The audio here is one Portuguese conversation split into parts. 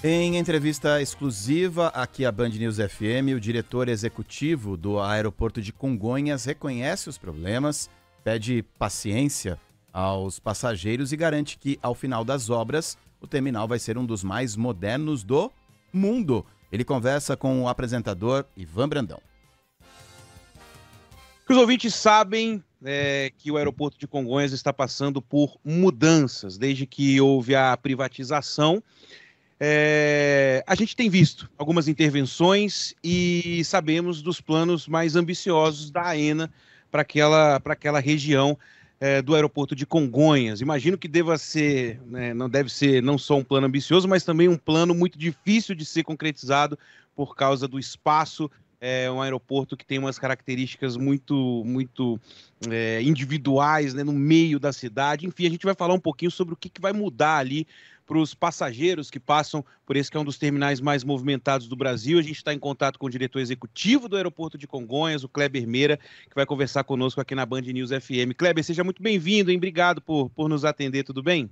Em entrevista exclusiva aqui à Band News FM, o diretor executivo do aeroporto de Congonhas reconhece os problemas, pede paciência aos passageiros e garante que, ao final das obras, o terminal vai ser um dos mais modernos do mundo. Ele conversa com o apresentador Ivan Brandão. Os ouvintes sabem que o aeroporto de Congonhas está passando por mudanças desde que houve a privatização. A gente tem visto algumas intervenções e sabemos dos planos mais ambiciosos da AENA para aquela região do aeroporto de Congonhas. Imagino que deva ser, não deve ser não só um plano ambicioso, mas também um plano muito difícil de ser concretizado por causa do espaço. É um aeroporto que tem umas características muito individuais, no meio da cidade. Enfim, a gente vai falar um pouquinho sobre o que vai mudar ali para os passageiros que passam por esse que é um dos terminais mais movimentados do Brasil. A gente está em contato com o diretor executivo do aeroporto de Congonhas, o Kleber Meira, que vai conversar conosco aqui na Band News FM. Kleber, seja muito bem-vindo, hein? Obrigado por nos atender, tudo bem?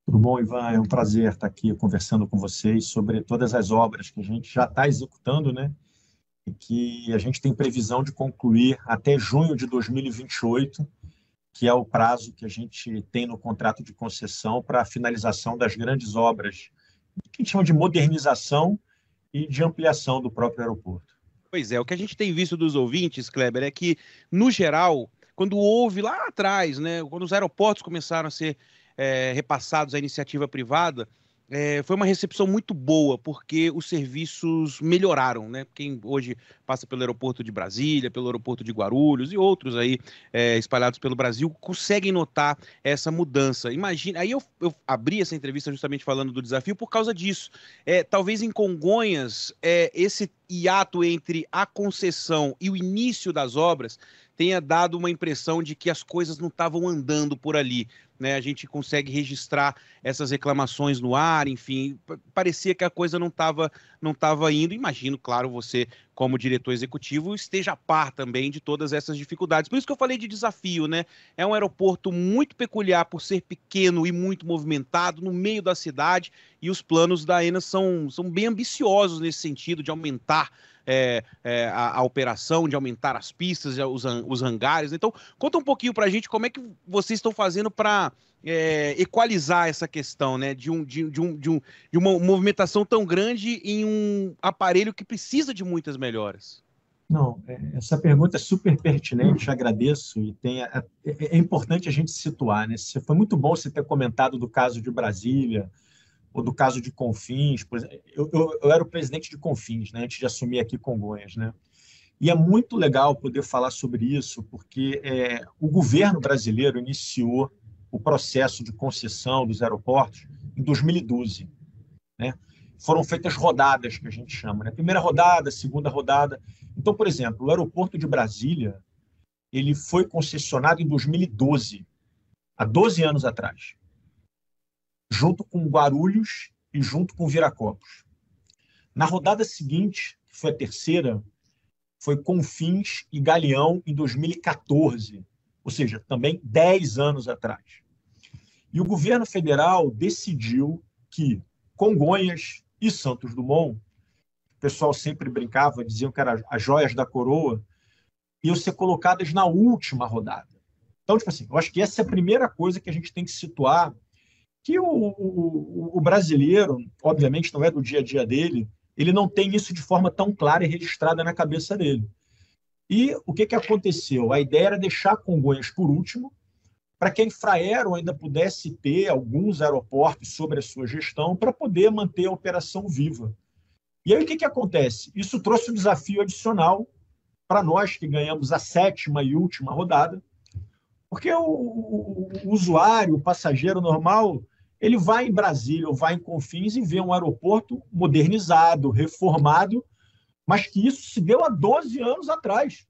Tudo bom, Ivan? É um prazer estar aqui conversando com vocês sobre todas as obras que a gente já está executando, e que a gente tem previsão de concluir até junho de 2028, que é o prazo que a gente tem no contrato de concessão para a finalização das grandes obras, que a gente chama de modernização e de ampliação do próprio aeroporto. Pois é, o que a gente tem visto dos ouvintes, Kleber, é que, no geral, quando houve lá atrás, quando os aeroportos começaram a ser repassados à iniciativa privada, foi uma recepção muito boa, porque os serviços melhoraram, Quem hoje passa pelo aeroporto de Brasília, pelo aeroporto de Guarulhos e outros aí espalhados pelo Brasil, conseguem notar essa mudança. Imagina, aí eu abri essa entrevista justamente falando do desafio por causa disso. Talvez em Congonhas, esse hiato entre a concessão e o início das obras tenha dado uma impressão de que as coisas não estavam andando por ali. A gente consegue registrar essas reclamações no ar, enfim, parecia que a coisa não estava indo. Imagino, claro, você, como diretor executivo, esteja a par também de todas essas dificuldades. Por isso que eu falei de desafio, É um aeroporto muito peculiar por ser pequeno e muito movimentado, no meio da cidade, e os planos da AENA são bem ambiciosos nesse sentido de aumentar a operação, de aumentar as pistas, os hangares. Então, conta um pouquinho para a gente como é que vocês estão fazendo para equalizar essa questão, de uma movimentação tão grande em um aparelho que precisa de muitas melhoras. Não, essa pergunta é super pertinente, agradeço, e é importante a gente situar, Foi muito bom você ter comentado do caso de Brasília, ou do caso de Confins. Por exemplo, eu era o presidente de Confins, antes de assumir aqui Congonhas, E é muito legal poder falar sobre isso, porque o governo brasileiro iniciou o processo de concessão dos aeroportos em 2012, Foram feitas rodadas, que a gente chama, Primeira rodada, segunda rodada. Então, por exemplo, o aeroporto de Brasília, ele foi concessionado em 2012, há 12 anos atrás, junto com Guarulhos e junto com Viracopos. Na rodada seguinte, que foi a terceira, foi Confins e Galeão em 2014, ou seja, também 10 anos atrás. E o governo federal decidiu que Congonhas e Santos Dumont, o pessoal sempre brincava, diziam que eram as joias da coroa, iam ser colocadas na última rodada. Então, eu acho que essa é a primeira coisa que a gente tem que situar, que o brasileiro, obviamente, não é do dia a dia dele, ele não tem isso de forma tão clara e registrada na cabeça dele. E o que aconteceu? A ideia era deixar Congonhas por último, para que a Infraero ainda pudesse ter alguns aeroportos sobre a sua gestão para poder manter a operação viva. E aí o que acontece? Isso trouxe um desafio adicional para nós que ganhamos a 7ª e última rodada, porque o usuário, o passageiro normal, ele vai em Brasília ou vai em Confins e vê um aeroporto modernizado, reformado, mas que isso se deu há 12 anos atrás.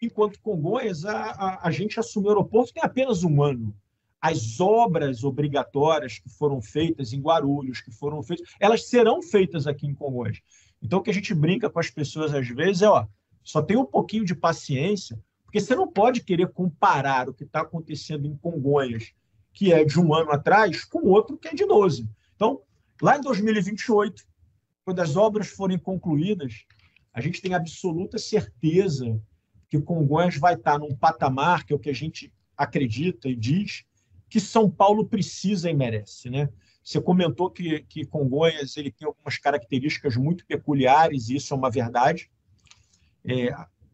Enquanto Congonhas, a gente assumiu o aeroporto tem apenas 1 ano. As obras obrigatórias que foram feitas em Guarulhos, que foram feitas, elas serão feitas aqui em Congonhas. Então, o que a gente brinca com as pessoas às vezes só tem um pouquinho de paciência, porque você não pode querer comparar o que está acontecendo em Congonhas, que é de 1 ano atrás, com outro que é de 12. Então, Lá em 2028, quando as obras forem concluídas, a gente tem absoluta certeza que Congonhas vai estar num patamar, que é o que a gente acredita e diz, que São Paulo precisa e merece, né? Você comentou que Congonhas ele tem algumas características muito peculiares, e isso é uma verdade.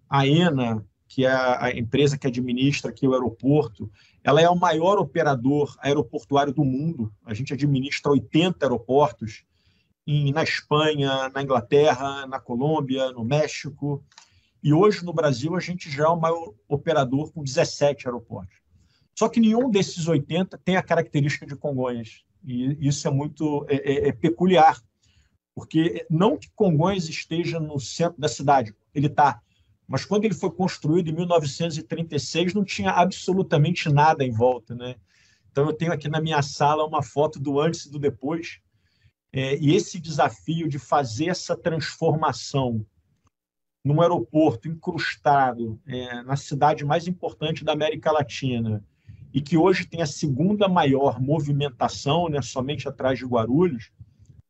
A ENA, que é a empresa que administra aqui o aeroporto, ela é o maior operador aeroportuário do mundo. A gente administra 80 aeroportos na Espanha, na Inglaterra, na Colômbia, no México. E hoje, no Brasil, a gente já é o maior operador com 17 aeroportos. Só que nenhum desses 80 tem a característica de Congonhas. E isso é muito peculiar, porque não que Congonhas esteja no centro da cidade, ele está, mas quando ele foi construído em 1936, não tinha absolutamente nada em volta, né? Então, eu tenho aqui na minha sala uma foto do antes e do depois, e esse desafio de fazer essa transformação num aeroporto incrustado na cidade mais importante da América Latina, e que hoje tem a segunda maior movimentação, né, somente atrás de Guarulhos,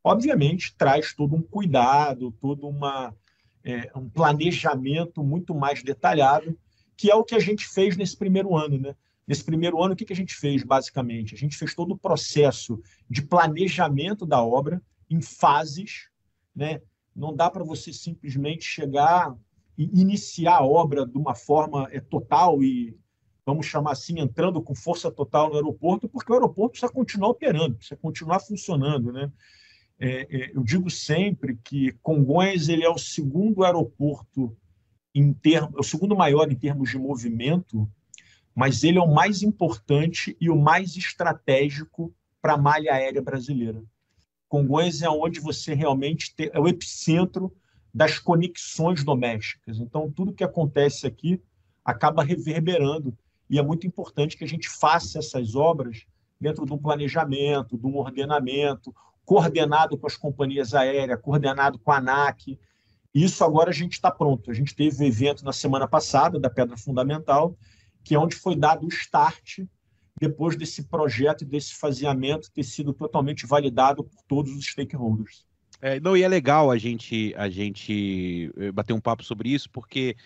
obviamente traz todo um cuidado, todo um planejamento muito mais detalhado, que é o que a gente fez nesse primeiro ano, né? Nesse primeiro ano, o que a gente fez, basicamente? A gente fez todo o processo de planejamento da obra em fases, né? Não dá para você simplesmente chegar e iniciar a obra de uma forma total e, vamos chamar assim, entrando com força total no aeroporto, porque o aeroporto precisa continuar operando, precisa continuar funcionando, né? Eu digo sempre que Congonhas ele é o segundo aeroporto o segundo maior em termos de movimento, mas ele é o mais importante e o mais estratégico para a malha aérea brasileira. Congonhas é onde você realmente é o epicentro das conexões domésticas. Então, tudo que acontece aqui acaba reverberando. E é muito importante que a gente faça essas obras dentro de um planejamento, de um ordenamento, coordenado com as companhias aéreas, coordenado com a ANAC. Isso agora a gente está pronto. A gente teve o evento na semana passada da Pedra Fundamental, que é onde foi dado o start depois desse projeto e desse faseamento ter sido totalmente validado por todos os stakeholders. E é legal a gente bater um papo sobre isso, porque,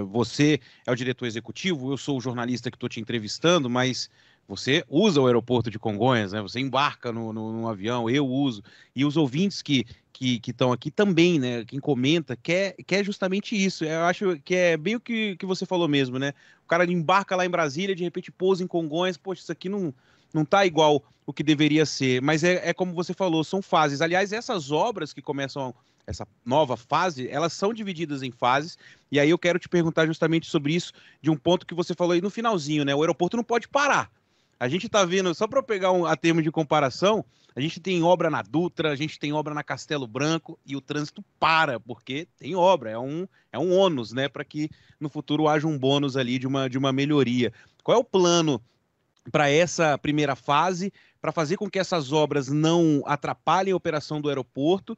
você é o diretor executivo, eu sou o jornalista que estou te entrevistando, mas você usa o aeroporto de Congonhas, né? Você embarca no avião, eu uso, e os ouvintes que estão aqui também, né? Quem comenta quer justamente isso. Eu acho que é bem o que você falou mesmo, né? O cara embarca lá em Brasília, de repente pousa em Congonhas, poxa, isso aqui não tá igual o que deveria ser, mas é como você falou, são fases. Aliás, essas obras que começam essa nova fase, elas são divididas em fases, e aí eu quero te perguntar justamente sobre isso, de um ponto que você falou aí no finalzinho, né? O aeroporto não pode parar. A gente está vendo, só para pegar a termo de comparação, a gente tem obra na Dutra, a gente tem obra na Castelo Branco e o trânsito para, porque tem obra, é um ônus, né, para que no futuro haja um bônus ali de uma melhoria. Qual é o plano para essa primeira fase, para fazer com que essas obras não atrapalhem a operação do aeroporto,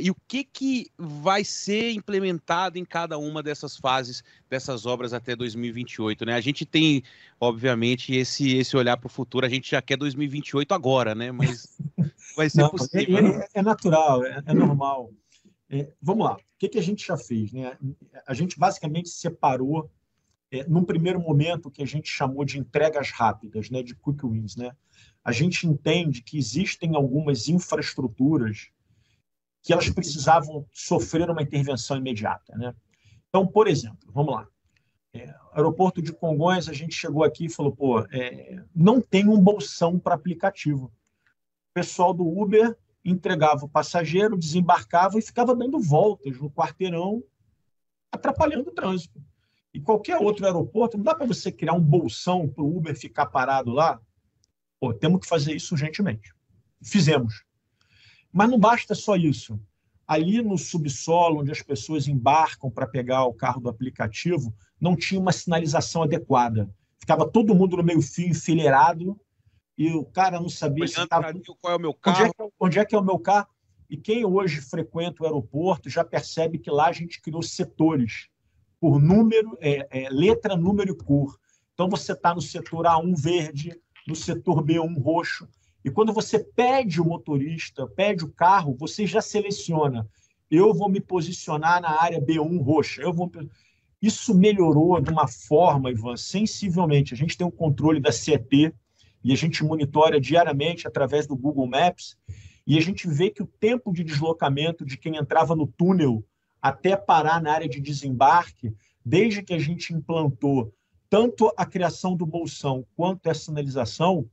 e o que vai ser implementado em cada uma dessas fases, dessas obras até 2028, né? A gente tem, obviamente, esse olhar para o futuro, a gente já quer 2028 agora, né? Mas vai ser possível. É natural, é normal. Vamos lá, o que a gente já fez, né? A gente basicamente separou num primeiro momento, que a gente chamou de entregas rápidas, né, de quick wins, né? A gente entende que existem algumas infraestruturas que elas precisavam sofrer uma intervenção imediata, né? Então, por exemplo, vamos lá. Aeroporto de Congonhas, a gente chegou aqui e falou, não tem um bolsão para aplicativo. O pessoal do Uber entregava o passageiro, desembarcava e ficava dando voltas no quarteirão, atrapalhando o trânsito. E qualquer outro aeroporto, não dá para você criar um bolsão para o Uber ficar parado lá? Temos que fazer isso urgentemente. Fizemos. Mas não basta só isso. Ali no subsolo, onde as pessoas embarcam para pegar o carro do aplicativo, não tinha uma sinalização adequada. Ficava todo mundo no meio-fio, enfileirado, e o cara não sabia se estava... Qual é o meu carro? Onde é que é o meu carro? E quem hoje frequenta o aeroporto já percebe que lá a gente criou setores por número, letra, número e cor. Então, você está no setor A1 verde, no setor B1 roxo, E quando você pede o motorista, pede o carro, você já seleciona. Eu vou me posicionar na área B1 roxa. Isso melhorou de uma forma, Ivan, sensivelmente. A gente tem um controle da CET e a gente monitora diariamente através do Google Maps e a gente vê que o tempo de deslocamento de quem entrava no túnel até parar na área de desembarque, desde que a gente implantou tanto a criação do bolsão quanto a sinalização,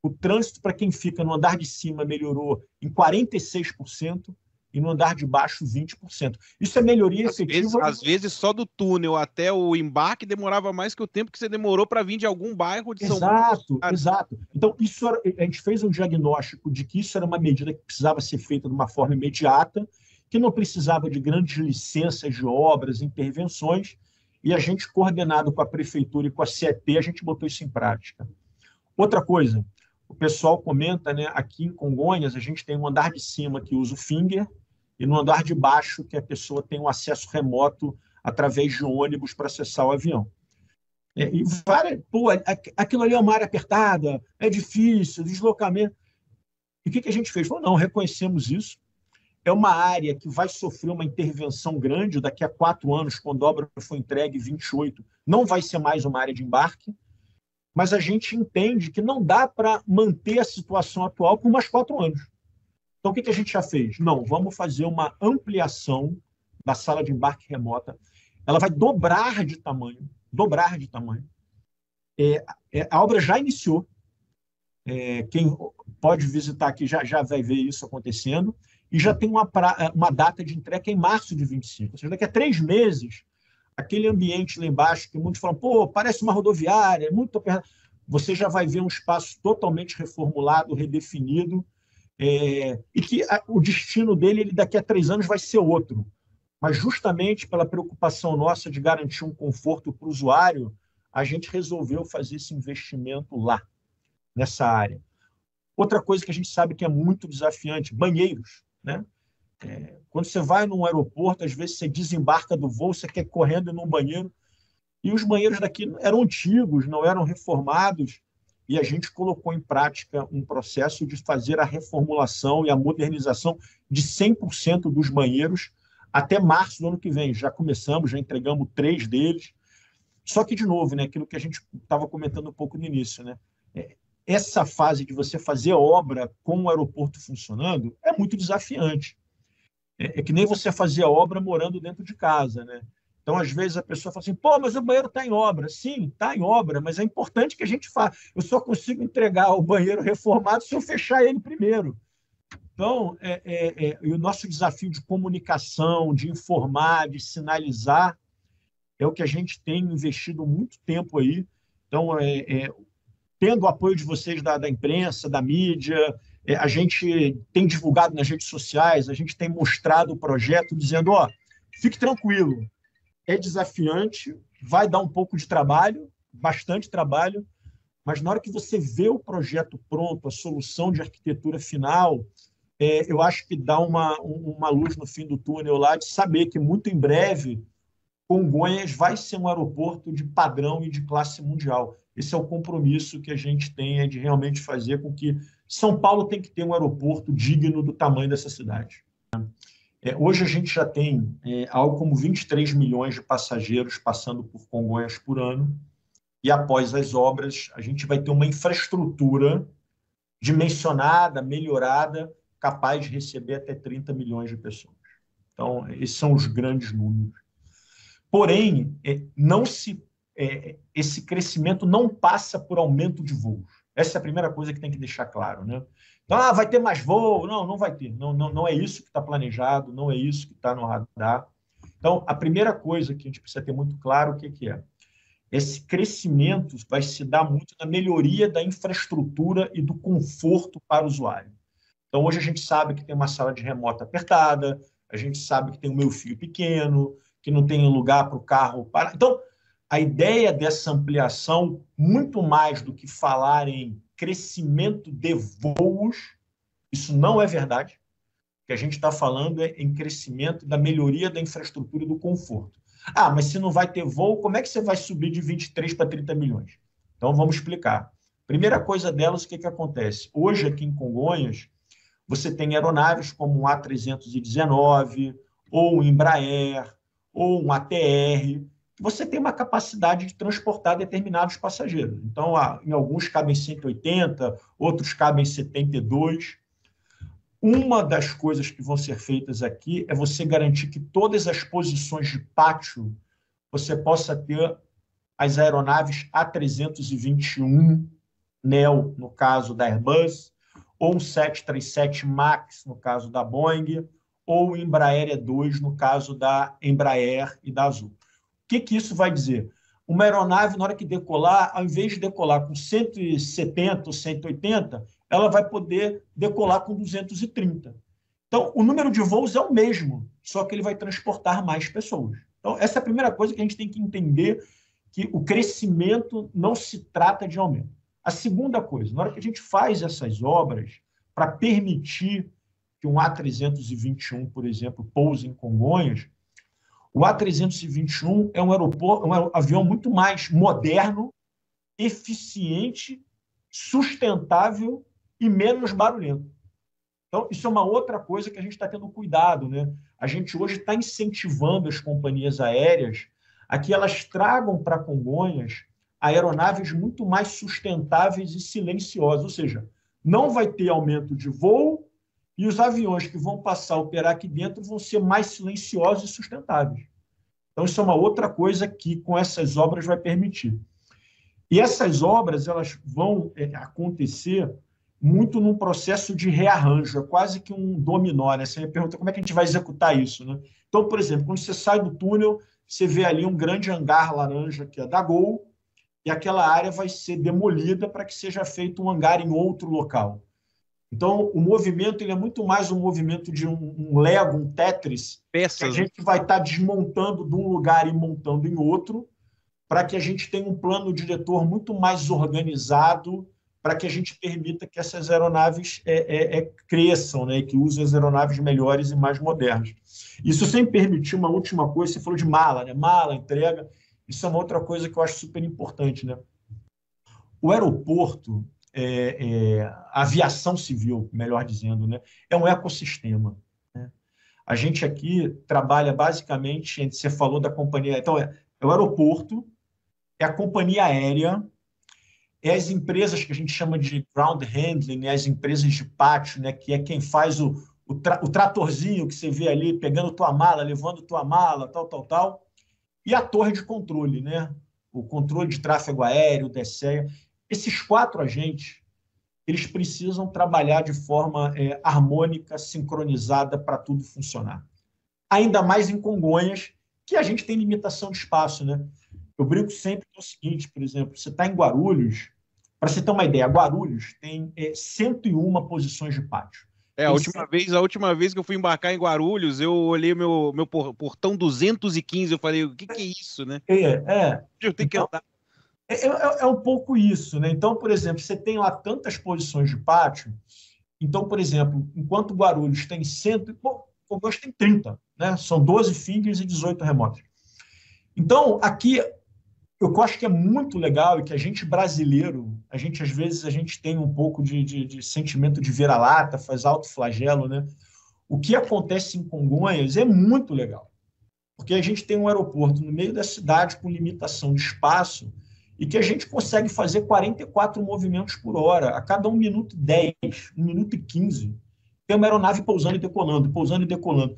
o trânsito para quem fica no andar de cima melhorou em 46% e no andar de baixo 20%. Isso é melhoria efetiva. Às vezes só do túnel até o embarque demorava mais que o tempo que você demorou para vir de algum bairro de São Paulo. Exato. Então, a gente fez um diagnóstico de que isso era uma medida que precisava ser feita de uma forma imediata, que não precisava de grandes licenças de obras, intervenções, e a gente, coordenado com a prefeitura e com a CET, a gente botou isso em prática. Outra coisa, o pessoal comenta, né, aqui em Congonhas, a gente tem um andar de cima que usa o Finger, e no andar de baixo que a pessoa tem um acesso remoto através de ônibus para acessar o avião. Aquilo ali é uma área apertada, é difícil, deslocamento. E o que a gente fez? Falou, não, reconhecemos isso. É uma área que vai sofrer uma intervenção grande daqui a 4 anos, quando a obra for entregue, 28, não vai ser mais uma área de embarque, mas a gente entende que não dá para manter a situação atual por mais 4 anos. Então, o que a gente já fez? Não, vamos fazer uma ampliação da sala de embarque remota. Ela vai dobrar de tamanho, a obra já iniciou. Quem pode visitar aqui já vai ver isso acontecendo. E já tem uma data de entrega em março de 25. Ou seja, daqui a 3 meses, aquele ambiente lá embaixo, que muitos falam, parece uma rodoviária, é muito apertado. Você já vai ver um espaço totalmente reformulado, redefinido, e que o destino dele daqui a 3 anos vai ser outro. Mas justamente pela preocupação nossa de garantir um conforto para o usuário, a gente resolveu fazer esse investimento lá, nessa área. Outra coisa que a gente sabe que é muito desafiante, banheiros. Né? Quando você vai num aeroporto, às vezes você desembarca do voo, você quer ir correndo num banheiro, e os banheiros daqui eram antigos, não eram reformados, e a gente colocou em prática um processo de fazer a reformulação e a modernização de 100% dos banheiros até março do ano que vem. Já começamos, já entregamos 3 deles. Só que, de novo, né, aquilo que a gente estava comentando um pouco no início, né? Essa fase de você fazer obra com o aeroporto funcionando é muito desafiante. É que nem você fazer a obra morando dentro de casa, né? Então, às vezes, a pessoa fala assim, mas o banheiro está em obra. Sim, está em obra, mas é importante que a gente faça. Eu só consigo entregar o banheiro reformado se eu fechar ele primeiro. Então, o nosso desafio de comunicação, de informar, de sinalizar, é o que a gente tem investido muito tempo aí. Então, tendo o apoio de vocês da imprensa, da mídia, a gente tem divulgado nas redes sociais, a gente tem mostrado o projeto dizendo, fique tranquilo, é desafiante, vai dar um pouco de trabalho, bastante trabalho, mas na hora que você vê o projeto pronto, a solução de arquitetura final, eu acho que dá uma luz no fim do túnel lá, de saber que muito em breve Congonhas vai ser um aeroporto de padrão e de classe mundial. Esse é o compromisso que a gente tem, de realmente fazer com que São Paulo tem que ter um aeroporto digno do tamanho dessa cidade. Hoje a gente já tem algo como 23 milhões de passageiros passando por Congonhas por ano, e após as obras a gente vai ter uma infraestrutura dimensionada, melhorada, capaz de receber até 30 milhões de pessoas. Então, esses são os grandes números. Porém, esse crescimento não passa por aumento de voos. Essa é a primeira coisa que tem que deixar claro, né? Então, vai ter mais voo? Não vai ter. Não é isso que está planejado, não é isso que está no radar. Então, a primeira coisa que a gente precisa ter muito claro o que é. Esse crescimento vai se dar muito na melhoria da infraestrutura e do conforto para o usuário. Então, hoje a gente sabe que tem uma sala de remota apertada, a gente sabe que tem um meio-fio pequeno, que não tem lugar para o carro parar. Então, a ideia dessa ampliação, muito mais do que falar em crescimento de voos, isso não é verdade. O que a gente está falando é em crescimento da melhoria da infraestrutura e do conforto. Mas se não vai ter voo, como é que você vai subir de 23 para 30 milhões? Então, vamos explicar. Primeira coisa delas, o que acontece? Hoje, aqui em Congonhas, você tem aeronaves como um A319, ou um Embraer, ou um ATR, que você tem uma capacidade de transportar determinados passageiros. Então, em alguns cabem 180, outros cabem 72. Uma das coisas que vão ser feitas aqui é você garantir que todas as posições de pátio você possa ter as aeronaves A321 neo, no caso da Airbus, ou um 737 MAX, no caso da Boeing, ou o Embraer E2, no caso da Embraer e da Azul. O que isso vai dizer? Uma aeronave, na hora que decolar, ao invés de decolar com 170 ou 180, ela vai poder decolar com 230. Então, o número de voos é o mesmo, só que ele vai transportar mais pessoas. Então, essa é a primeira coisa que a gente tem que entender, que o crescimento não se trata de aumento. A segunda coisa, na hora que a gente faz essas obras para permitir que um A321, por exemplo, pouse em Congonhas, o A321 é um avião muito mais moderno, eficiente, sustentável e menos barulhento. Então, isso é uma outra coisa que a gente está tendo cuidado, né? A gente hoje está incentivando as companhias aéreas a que elas tragam para Congonhas aeronaves muito mais sustentáveis e silenciosas, ou seja, não vai ter aumento de voo e os aviões que vão passar a operar aqui dentro vão ser mais silenciosos e sustentáveis. Então, isso é uma outra coisa que, com essas obras, vai permitir. E essas obras elas vão acontecer muito num processo de rearranjo, é quase que um dominó, né? Você me pergunta como é que a gente vai executar isso, né? Então, por exemplo, quando você sai do túnel, você vê ali um grande hangar laranja, que é da Gol, e aquela área vai ser demolida para que seja feito um hangar em outro local. Então, o movimento ele é muito mais um movimento de um Lego, um Tetris, peças, que a gente vai estar desmontando de um lugar e montando em outro, para que a gente tenha um plano diretor muito mais organizado, para que a gente permita que essas aeronaves cresçam, né, e que usem as aeronaves melhores e mais modernas. Isso sem permitir uma última coisa, você falou de mala, né? Mala, entrega, isso é uma outra coisa que eu acho super importante, né? O aeroporto, a aviação civil, melhor dizendo, né, é um ecossistema, né? A gente aqui trabalha basicamente, você falou da companhia, então é o aeroporto, é a companhia aérea, é as empresas que a gente chama de ground handling, né, as empresas de pátio, né, que é quem faz o tratorzinho que você vê ali, pegando tua mala, levando tua mala, tal, e a torre de controle, né, o controle de tráfego aéreo, o DSEA. Esses 4 agentes, eles precisam trabalhar de forma harmônica, sincronizada para tudo funcionar. Ainda mais em Congonhas, que a gente tem limitação de espaço, né? Eu brinco sempre que é o seguinte, por exemplo, você está em Guarulhos, para você ter uma ideia, Guarulhos tem 101 posições de pátio. A última vez que eu fui embarcar em Guarulhos, eu olhei meu portão 215, eu falei, o que é isso, né? Eu tenho que andar. É um pouco isso, né? Então, por exemplo, você tem lá tantas posições de pátio, então, por exemplo, enquanto Guarulhos tem 100, Congonhas tem 30, né? São 12 fingers e 18 remotos. Então, aqui, eu acho que é muito legal e que a gente brasileiro, às vezes, a gente tem um pouco de sentimento de vira-lata, faz autoflagelo, né? O que acontece em Congonhas é muito legal, porque a gente tem um aeroporto no meio da cidade com limitação de espaço e que a gente consegue fazer 44 movimentos por hora, a cada 1 minuto 10, 1 minuto e 15. Tem uma aeronave pousando e decolando, pousando e decolando.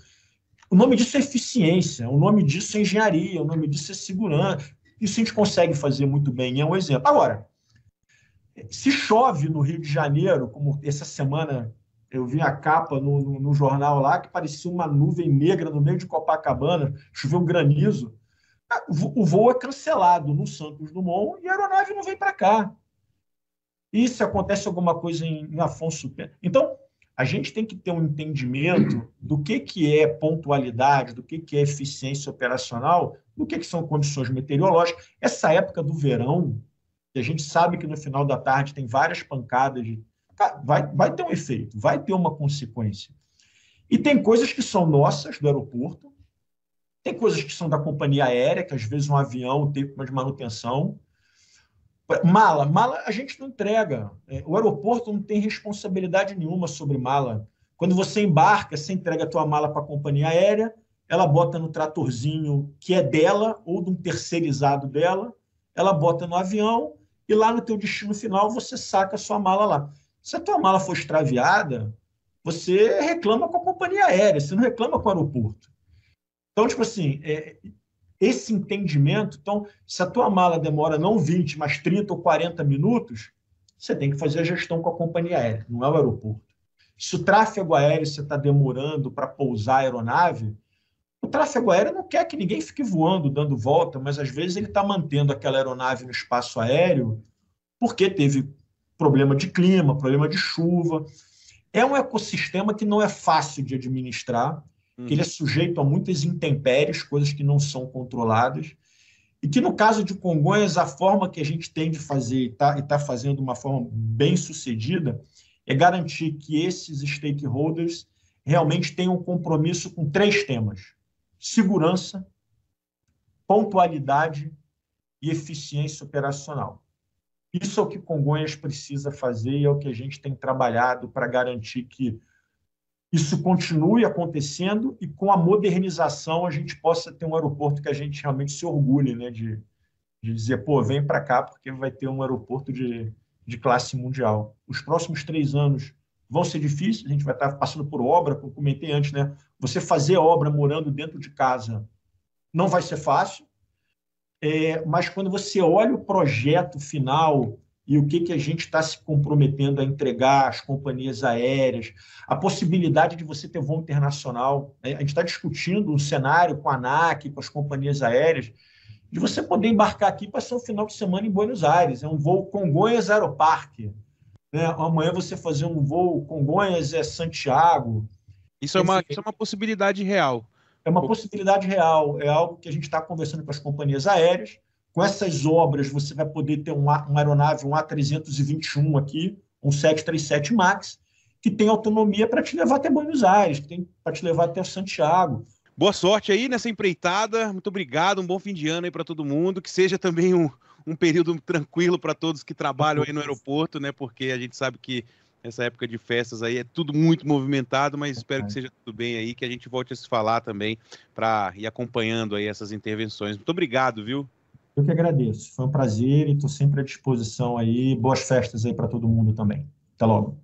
O nome disso é eficiência, o nome disso é engenharia, o nome disso é segurança. Isso a gente consegue fazer muito bem, é um exemplo. Agora, se chove no Rio de Janeiro, como essa semana eu vi a capa no jornal lá, que parecia uma nuvem negra no meio de Copacabana, choveu um granizo, o voo é cancelado no Santos Dumont e a aeronave não vem para cá. E se acontece alguma coisa em Afonso Pena? Então, a gente tem que ter um entendimento do que é pontualidade, do que é eficiência operacional, do que são condições meteorológicas. Essa época do verão, que a gente sabe que no final da tarde tem várias pancadas, vai ter um efeito, vai ter uma consequência. E tem coisas que são nossas, do aeroporto, tem coisas que são da companhia aérea, que às vezes um avião tem uma de manutenção. Mala a gente não entrega. O aeroporto não tem responsabilidade nenhuma sobre mala. Quando você embarca, você entrega a tua mala para a companhia aérea, ela bota no tratorzinho que é dela ou de um terceirizado dela, ela bota no avião e lá no teu destino final você saca a sua mala lá. Se a tua mala for extraviada, você reclama com a companhia aérea, você não reclama com o aeroporto. Então, tipo assim, esse entendimento, então, se a tua mala demora não 20, mas 30 ou 40 minutos, você tem que fazer a gestão com a companhia aérea, não é o aeroporto. Se o tráfego aéreo você está demorando para pousar a aeronave, o tráfego aéreo não quer que ninguém fique voando, dando volta, mas às vezes ele está mantendo aquela aeronave no espaço aéreo porque teve problema de clima, problema de chuva. É um ecossistema que não é fácil de administrar, que ele é sujeito a muitas intempéries, coisas que não são controladas, e que no caso de Congonhas, a forma que a gente tem de fazer e está fazendo de uma forma bem sucedida é garantir que esses stakeholders realmente tenham um compromisso com 3 temas: segurança, pontualidade e eficiência operacional. Isso é o que Congonhas precisa fazer e é o que a gente tem trabalhado para garantir que isso continue acontecendo e com a modernização a gente possa ter um aeroporto que a gente realmente se orgulhe, né, de dizer, pô, vem para cá porque vai ter um aeroporto de classe mundial. Os próximos 3 anos vão ser difíceis, a gente vai estar passando por obra, como eu comentei antes, né? Você fazer obra morando dentro de casa não vai ser fácil, mas quando você olha o projeto final e o que a gente está se comprometendo a entregar às companhias aéreas, a possibilidade de você ter voo internacional, a gente está discutindo um cenário com a ANAC, com as companhias aéreas, de você poder embarcar aqui e passar o final de semana em Buenos Aires. É um voo Congonhas Aeroparque. Né? Amanhã você fazer um voo Congonhas Santiago. Isso é uma possibilidade real. É uma possibilidade real, é algo que a gente está conversando com as companhias aéreas. Com essas obras, você vai poder ter uma aeronave, um A321 aqui, um 737 MAX, que tem autonomia para te levar até Buenos Aires, que tem para te levar até Santiago. Boa sorte aí nessa empreitada, muito obrigado, um bom fim de ano aí para todo mundo, que seja também um período tranquilo para todos que trabalham aí no aeroporto, né? Porque a gente sabe que essa época de festas aí é tudo muito movimentado, mas espero que seja tudo bem aí, que a gente volte a se falar também para ir acompanhando aí essas intervenções. Muito obrigado, viu? Eu que agradeço. Foi um prazer e estou sempre à disposição aí. Boas festas aí para todo mundo também. Até logo.